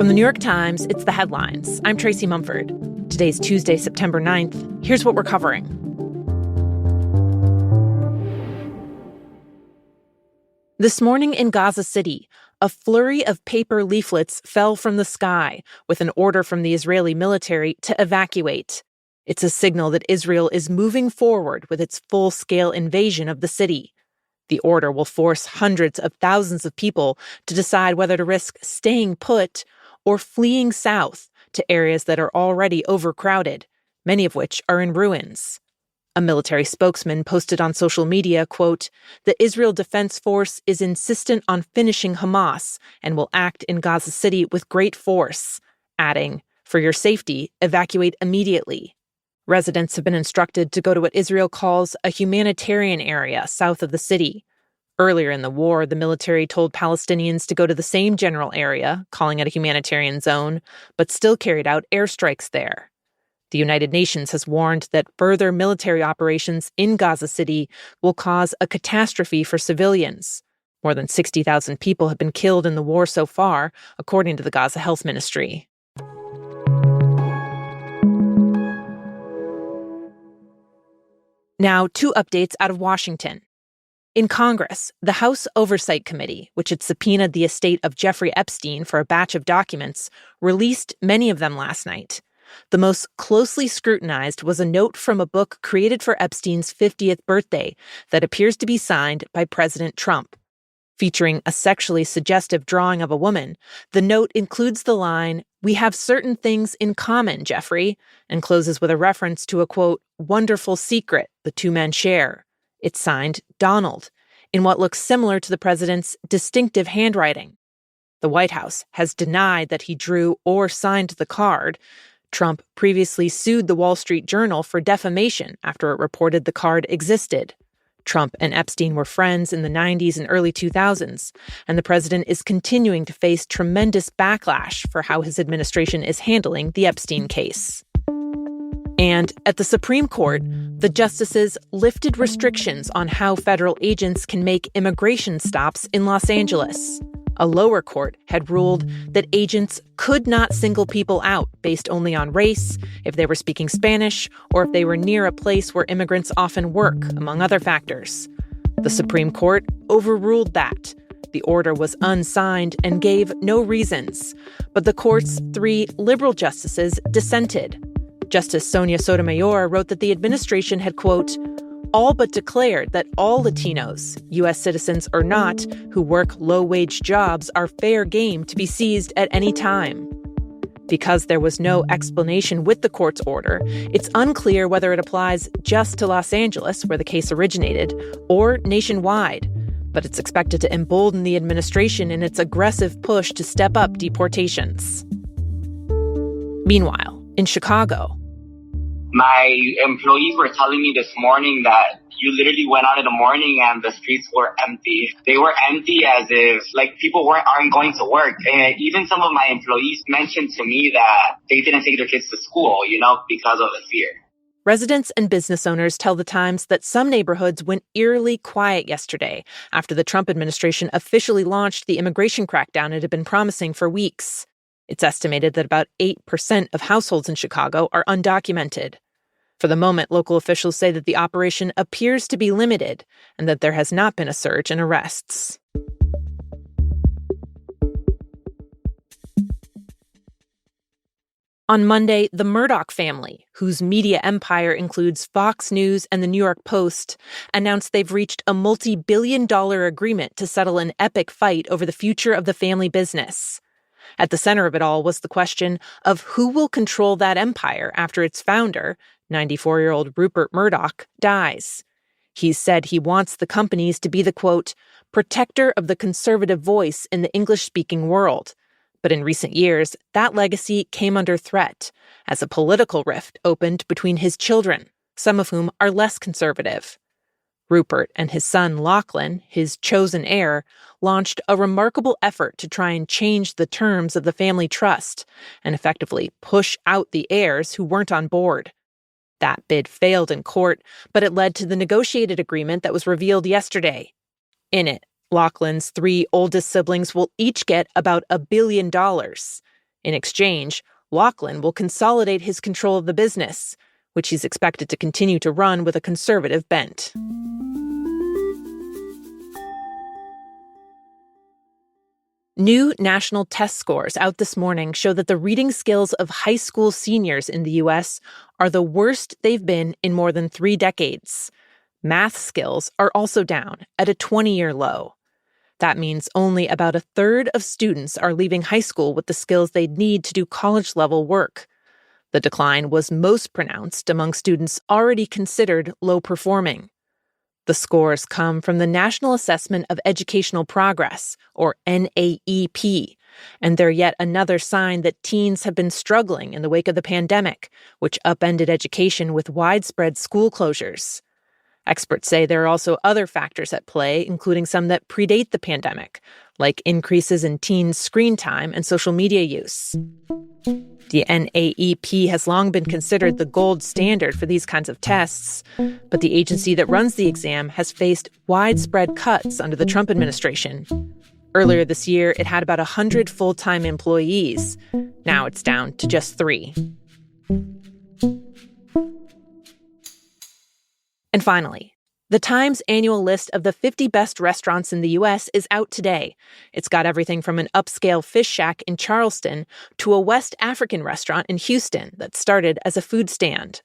From the New York Times, it's The Headlines. I'm Tracy Mumford. Today's Tuesday, September 9th. Here's what we're covering. This morning in Gaza City, a flurry of paper leaflets fell from the sky with an order from the Israeli military to evacuate. It's a signal that Israel is moving forward with its full-scale invasion of the city. The order will force hundreds of thousands of people to decide whether to risk staying put or fleeing south to areas that are already overcrowded, many of which are in ruins. A military spokesman posted on social media, quote, "The Israel Defense Force is insistent on finishing Hamas and will act in Gaza City with great force," adding, "For your safety, evacuate immediately." Residents have been instructed to go to what Israel calls a humanitarian area south of the city. Earlier in the war, the military told Palestinians to go to the same general area, calling it a humanitarian zone, but still carried out airstrikes there. The United Nations has warned that further military operations in Gaza City will cause a catastrophe for civilians. More than 60,000 people have been killed in the war so far, according to the Gaza Health Ministry. Now, two updates out of Washington. In Congress, the House Oversight Committee, which had subpoenaed the estate of Jeffrey Epstein for a batch of documents, released many of them last night. The most closely scrutinized was a note from a book created for Epstein's 50th birthday that appears to be signed by President Trump. Featuring a sexually suggestive drawing of a woman, the note includes the line, "We have certain things in common, Jeffrey," and closes with a reference to a, quote, "wonderful secret the two men share." It's signed Donald, in what looks similar to the president's distinctive handwriting. The White House has denied that he drew or signed the card. Trump previously sued the Wall Street Journal for defamation after it reported the card existed. Trump and Epstein were friends in the 90s and early 2000s, and the president is continuing to face tremendous backlash for how his administration is handling the Epstein case. And at the Supreme Court, the justices lifted restrictions on how federal agents can make immigration stops in Los Angeles. A lower court had ruled that agents could not single people out based only on race, if they were speaking Spanish, or if they were near a place where immigrants often work, among other factors. The Supreme Court overruled that. The order was unsigned and gave no reasons, but the court's three liberal justices dissented. Justice Sonia Sotomayor wrote that the administration had, quote, "all but declared that all Latinos, U.S. citizens or not, who work low-wage jobs are fair game to be seized at any time." Because there was no explanation with the court's order, it's unclear whether it applies just to Los Angeles, where the case originated, or nationwide. But it's expected to embolden the administration in its aggressive push to step up deportations. Meanwhile, in Chicago, my employees were telling me this morning that you literally went out in the morning and the streets were empty. They were empty as if people aren't going to work. And even some of my employees mentioned to me that they didn't take their kids to school, because of the fear. Residents and business owners tell the Times that some neighborhoods went eerily quiet yesterday after the Trump administration officially launched the immigration crackdown it had been promising for weeks. It's estimated that about 8% of households in Chicago are undocumented. For the moment, local officials say that the operation appears to be limited and that there has not been a surge in arrests. On Monday, the Murdoch family, whose media empire includes Fox News and the New York Post, announced they've reached a multi-billion-dollar agreement to settle an epic fight over the future of the family business. At the center of it all was the question of who will control that empire after its founder, 94-year-old Rupert Murdoch, dies. He said he wants the companies to be the, quote, "protector of the conservative voice in the English-speaking world." But in recent years, that legacy came under threat as a political rift opened between his children, some of whom are less conservative. Rupert and his son Lachlan, his chosen heir, launched a remarkable effort to try and change the terms of the family trust and effectively push out the heirs who weren't on board. That bid failed in court, but it led to the negotiated agreement that was revealed yesterday. In it, Lachlan's three oldest siblings will each get about $1 billion. In exchange, Lachlan will consolidate his control of the business, which he's expected to continue to run with a conservative bent. New national test scores out this morning show that the reading skills of high school seniors in the U.S. are the worst they've been in more than 3 decades. Math skills are also down at a 20-year low. That means only about a third of students are leaving high school with the skills they'd need to do college-level work. The decline was most pronounced among students already considered low-performing. The scores come from the National Assessment of Educational Progress, or NAEP, and they're yet another sign that teens have been struggling in the wake of the pandemic, which upended education with widespread school closures. Experts say there are also other factors at play, including some that predate the pandemic, like increases in teens' screen time and social media use. The NAEP has long been considered the gold standard for these kinds of tests, but the agency that runs the exam has faced widespread cuts under the Trump administration. Earlier this year, it had about 100 full-time employees. Now it's down to just 3. And finally, the Times annual list of the 50 best restaurants in the U.S. is out today. It's got everything from an upscale fish shack in Charleston to a West African restaurant in Houston that started as a food stand.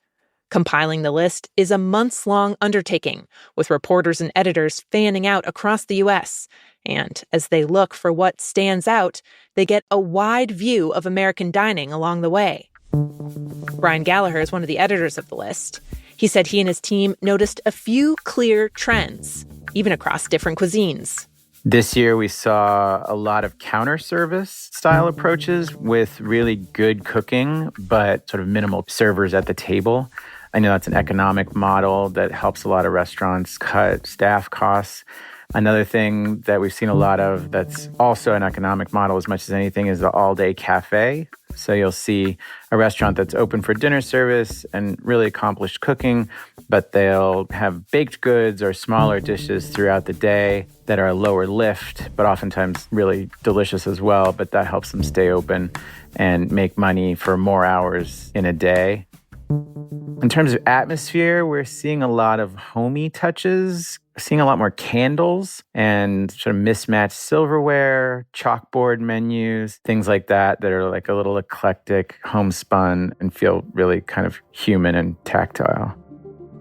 Compiling the list is a months-long undertaking, with reporters and editors fanning out across the U.S. And as they look for what stands out, they get a wide view of American dining along the way. Brian Gallagher is one of the editors of the list. He said he and his team noticed a few clear trends, even across different cuisines. This year, we saw a lot of counter service style approaches with really good cooking, but sort of minimal servers at the table. I know that's an economic model that helps a lot of restaurants cut staff costs. Another thing that we've seen a lot of that's also an economic model as much as anything is the all-day cafe. So you'll see a restaurant that's open for dinner service and really accomplished cooking, but they'll have baked goods or smaller dishes throughout the day that are a lower lift, but oftentimes really delicious as well. But that helps them stay open and make money for more hours in a day. In terms of atmosphere, we're seeing a lot of homey touches, seeing a lot more candles and sort of mismatched silverware, chalkboard menus, things like that are like a little eclectic, homespun, and feel really kind of human and tactile.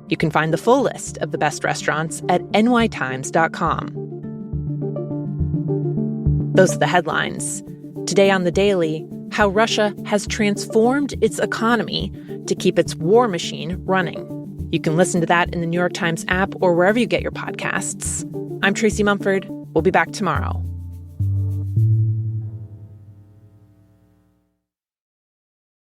You can find the full list of the best restaurants at nytimes.com. Those are the headlines. Today on The Daily, how Russia has transformed its economy to keep its war machine running. You can listen to that in the New York Times app or wherever you get your podcasts. I'm Tracy Mumford. We'll be back tomorrow.